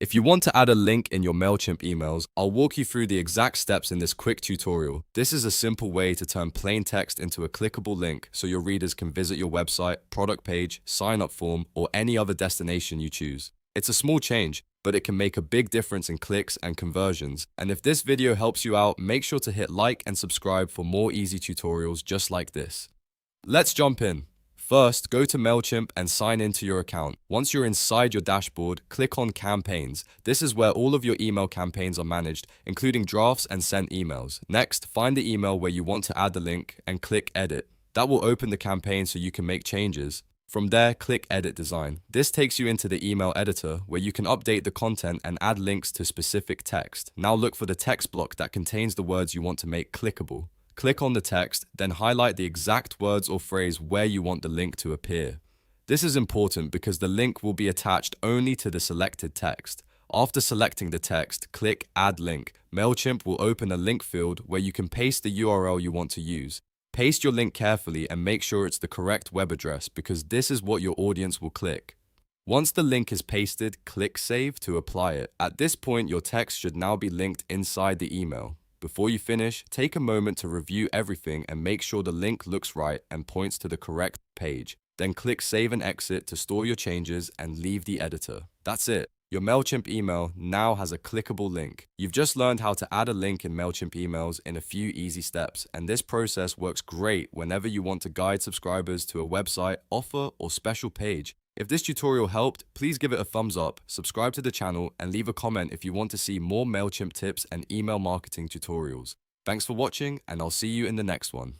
If you want to add a link in your Mailchimp emails, I'll walk you through the exact steps in this quick tutorial. This is a simple way to turn plain text into a clickable link so your readers can visit your website, product page, sign-up form, or any other destination you choose. It's a small change, but it can make a big difference in clicks and conversions. And if this video helps you out, make sure to hit like and subscribe for more easy tutorials just like this. Let's jump in. First, go to Mailchimp and sign into your account. Once you're inside your dashboard, click on Campaigns. This is where all of your email campaigns are managed, including drafts and sent emails. Next, find the email where you want to add the link and click Edit. That will open the campaign so you can make changes. From there, click Edit Design. This takes you into the email editor where you can update the content and add links to specific text. Now look for the text block that contains the words you want to make clickable. Click on the text, then highlight the exact words or phrase where you want the link to appear. This is important because the link will be attached only to the selected text. After selecting the text, click Add Link. Mailchimp will open a link field where you can paste the URL you want to use. Paste your link carefully and make sure it's the correct web address because this is what your audience will click. Once the link is pasted, click Save to apply it. At this point, your text should now be linked inside the email. Before you finish, take a moment to review everything and make sure the link looks right and points to the correct page. Then click Save and Exit to store your changes and leave the editor. That's it. Your Mailchimp email now has a clickable link. You've just learned how to add a link in Mailchimp emails in a few easy steps, and this process works great whenever you want to guide subscribers to a website, offer, or special page. If this tutorial helped, please give it a thumbs up, subscribe to the channel, and leave a comment if you want to see more Mailchimp tips and email marketing tutorials. Thanks for watching, and I'll see you in the next one.